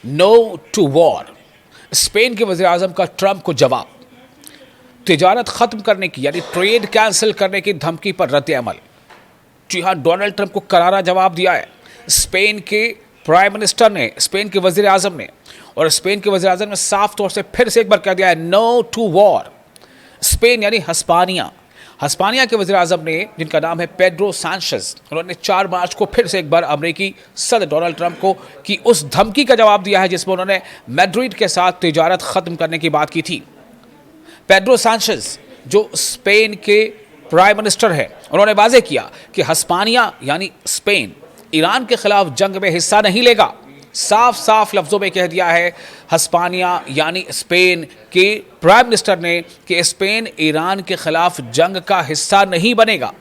No to war. Spain के वज़ीर आज़म का ट्रंप को जवाब। तिजारत ख़त्म करने की यानी ट्रेड कैंसिल करने की धमकी पर रद्द अमल। जी हाँ, डोनाल्ड ट्रंप को करारा जवाब दिया है स्पेन के प्राइम मिनिस्टर ने, स्पेन के वज़ीर आज़म ने। और स्पेन के वज़ीर आज़म ने साफ तौर से फिर से एक बार कह दिया है नो टू वॉर। स्पेन यानी हस्पानिया, हस्पानिया के वज़ीर आज़म ने, जिनका नाम है पेड्रो सांचेज़, उन्होंने 4 मार्च को फिर से एक बार अमेरिकी सदर डोनाल्ड ट्रंप को की उस धमकी का जवाब दिया है जिसमें उन्होंने मैड्रिड के साथ तिजारत ख़त्म करने की बात की थी। पेड्रो सांचेज़ जो स्पेन के प्राइम मिनिस्टर है, उन्होंने वाज़ेह किया कि हस्पानिया यानी स्पेन ईरान के खिलाफ जंग में हिस्सा नहीं लेगा। साफ साफ लफ्ज़ों में कह दिया है हस्पानिया यानी स्पेन के प्राइम मिनिस्टर ने कि स्पेन ईरान के खिलाफ जंग का हिस्सा नहीं बनेगा।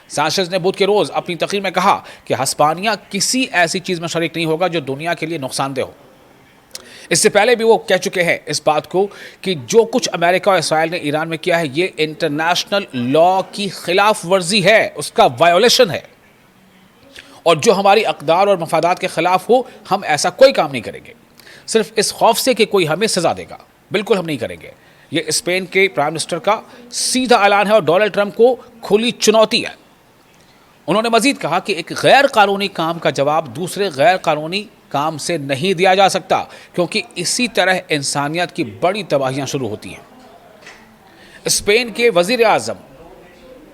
सांचेज़ ने बुध के रोज़ अपनी तकरीर में कहा कि हस्पानिया किसी ऐसी चीज़ में शरीक नहीं होगा जो दुनिया के लिए नुकसानदेह हो। इससे पहले भी वो कह चुके हैं इस बात को कि जो कुछ अमेरिका और इसराइल ने ईरान में किया है ये इंटरनेशनल लॉ की खिलाफ वर्जी है, उसका वायोलेशन है, और जो हमारी अक़दार और मफादात के ख़िलाफ़ हो हम ऐसा कोई काम नहीं करेंगे, सिर्फ इस खौफ से कि कोई हमें सज़ा देगा। बिल्कुल हम नहीं करेंगे। ये स्पेन के प्राइम मिनिस्टर का सीधा ऐलान है और डोनाल्ड ट्रंप को खुली चुनौती है। उन्होंने मज़ीद कहा कि एक गैर कानूनी काम का जवाब दूसरे गैर कानूनी काम से नहीं दिया जा सकता, क्योंकि इसी तरह इंसानियत की बड़ी तबाहियाँ शुरू होती हैं। स्पेन के वज़ीर आज़म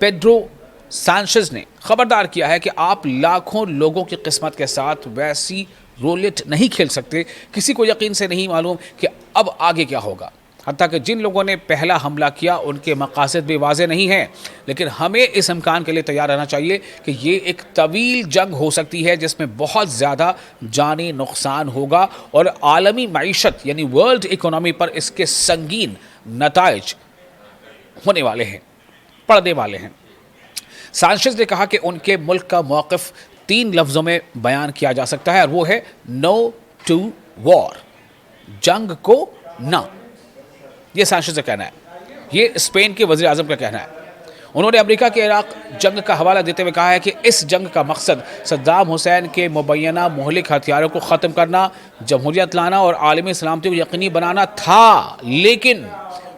पेड्रो सांचेज़ ने खबरदार किया है कि आप लाखों लोगों की किस्मत के साथ वैसी रोलेट नहीं खेल सकते। किसी को यकीन से नहीं मालूम कि अब आगे क्या होगा। हत्ता कि जिन लोगों ने पहला हमला किया उनके मकासद भी वाज़ेह नहीं हैं, लेकिन हमें इस इम्कान के लिए तैयार रहना चाहिए कि ये एक तवील जंग हो सकती है जिसमें बहुत ज़्यादा जानी नुकसान होगा और आलमी मईशत यानी वर्ल्ड इकोनॉमी पर इसके संगीन नताइज होने वाले हैं, पड़ने वाले हैं। सांचेज़ ने कहा कि उनके मुल्क का मौक़िफ़ 3 लफ्ज़ों में बयान किया जा सकता है और वो है नो टू वॉर, जंग को ना। ये सांचेज़ का कहना है, ये स्पेन के वज़ीर आज़म का कहना है। उन्होंने अमेरिका के इराक़ जंग का हवाला देते हुए कहा है कि इस जंग का मकसद सद्दाम हुसैन के मुबैना मुहलिक हथियारों को ख़त्म करना, जमहूरियत लाना और आलमी सलामती को यकीनी बनाना था, लेकिन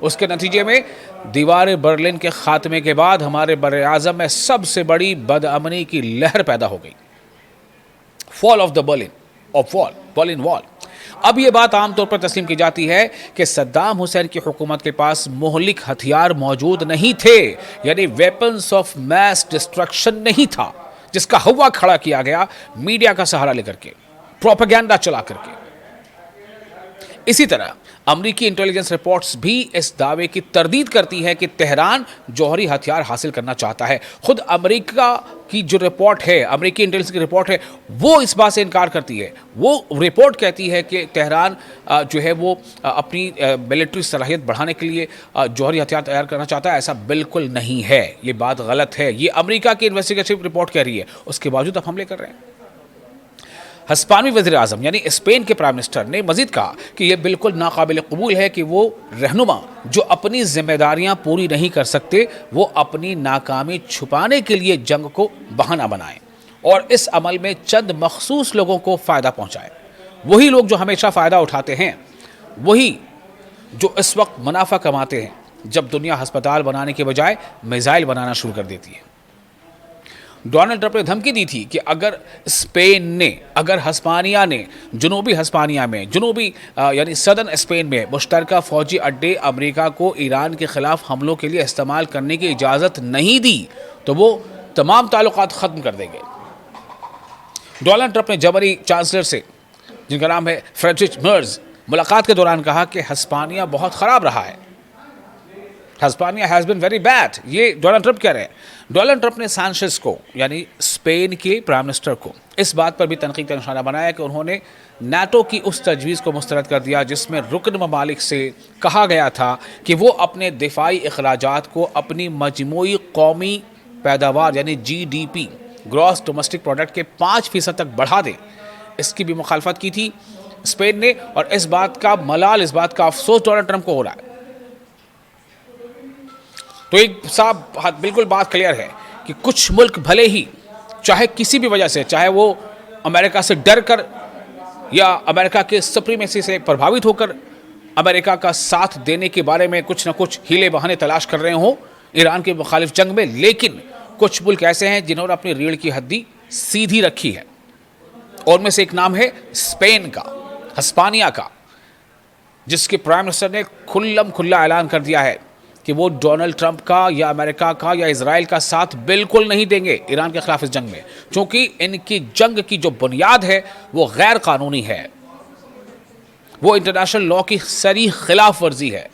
उसके नतीजे में दीवार बर्लिन के खात्मे के बाद हमारे बर आज़म में सबसे बड़ी बदअमनी की लहर पैदा हो गई। Fall of the Berlin wall. अब यह बात आमतौर पर तस्लीम की जाती है कि सद्दाम हुसैन की हुकूमत के पास मुहलिक हथियार मौजूद नहीं थे, यानी वेपन्स ऑफ मैस डिस्ट्रक्शन नहीं था, जिसका हवा खड़ा किया गया मीडिया का सहारा लेकर के, प्रोपेगेंडा चला करके। इसी तरह अमरीकी इंटेलिजेंस रिपोर्ट्स भी इस दावे की तरदीद करती है कि तेहरान जौहरी हथियार हासिल करना चाहता है। खुद अमेरिका की जो रिपोर्ट है, अमरीकी इंटेलिजेंस की रिपोर्ट है, वो इस बात से इनकार करती है। वो रिपोर्ट कहती है कि तेहरान जो है वो अपनी मिलिट्री सलाहियत बढ़ाने के लिए जौहरी हथियार तैयार करना चाहता है। ऐसा बिल्कुल नहीं है, ये बात गलत है। ये अमेरिका की इन्वेस्टिगेटिव रिपोर्ट कह रही है, उसके बावजूद अब हमले कर रहे हैं। हस्पानवी वज़ीर आज़म यानी स्पेन के प्राइम मिनिस्टर ने मज़ीद कहा कि यह बिल्कुल नाकाबिल कबूल है कि वो रहनुमा जो अपनी जिम्मेदारियां पूरी नहीं कर सकते, वो अपनी नाकामी छुपाने के लिए जंग को बहाना बनाएं और इस अमल में चंद मखसूस लोगों को फ़ायदा पहुंचाएं। वही लोग जो हमेशा फ़ायदा उठाते हैं, वही जो इस वक्त मुनाफा कमाते हैं जब दुनिया हस्पताल बनाने के बजाय मिसाइल बनाना शुरू कर देती है। डोनाल्ड ट्रंप ने धमकी दी थी कि अगर स्पेन ने, अगर हस्पानिया ने जुनूबी हस्पानिया में, जुनूबी यानी सदर्न स्पेन में मुश्तरका फ़ौजी अड्डे अमेरिका को ईरान के ख़िलाफ़ हमलों के लिए इस्तेमाल करने की इजाज़त नहीं दी तो वो तमाम ताल्लुकात ख़त्म कर देंगे। डोनाल्ड ट्रंप ने जर्मनी चांसलर से, जिनका नाम है फ्रेडरिक मर्ज, मुलाकात के दौरान कहा कि हस्पानिया बहुत ख़राब रहा है। Hispania has been very bad, ये डोनाल्ड ट्रंप कह रहे हैं। डोनाल्ड ट्रंप ने सांचेज़ को यानी स्पेन के प्राइम मिनिस्टर को इस बात पर भी तनकीद का निशाना बनाया कि उन्होंने नाटो की उस तजवीज़ को मुस्तरद कर दिया जिसमें रुकन ममालिक से कहा गया था कि वो अपने दिफाई अखराजात को अपनी मजमूई कौमी पैदावार यानी GDP ग्रॉस डोमेस्टिक प्रोडक्ट के 5% तक बढ़ा दें। इसकी भी मुखालफत की थी स्पेन ने, और इस बात का मलाल, इस बात का अफसोस डोनाल्ड ट्रंप को हो रहा है। तो एक साहब बिल्कुल बात क्लियर है कि कुछ मुल्क भले ही चाहे किसी भी वजह से, चाहे वो अमेरिका से डर कर या अमेरिका के सुप्रीमेसी से प्रभावित होकर अमेरिका का साथ देने के बारे में कुछ न कुछ हीले बहाने तलाश कर रहे हों ईरान के मुखालिफ जंग में। लेकिन कुछ मुल्क ऐसे हैं जिन्होंने अपनी रीढ़ की हड्डी सीधी रखी है, और उनमें से एक नाम है स्पेन का, हिस्पानिया का, जिसके प्राइम मिनिस्टर ने खुल्ला ऐलान कर दिया है कि वो डोनाल्ड ट्रंप का या अमेरिका का या इजराइल का साथ बिल्कुल नहीं देंगे ईरान के खिलाफ इस जंग में, क्योंकि इनकी जंग की जो बुनियाद है वो गैर कानूनी है, वो इंटरनेशनल लॉ की सरी खिलाफ वर्जी है।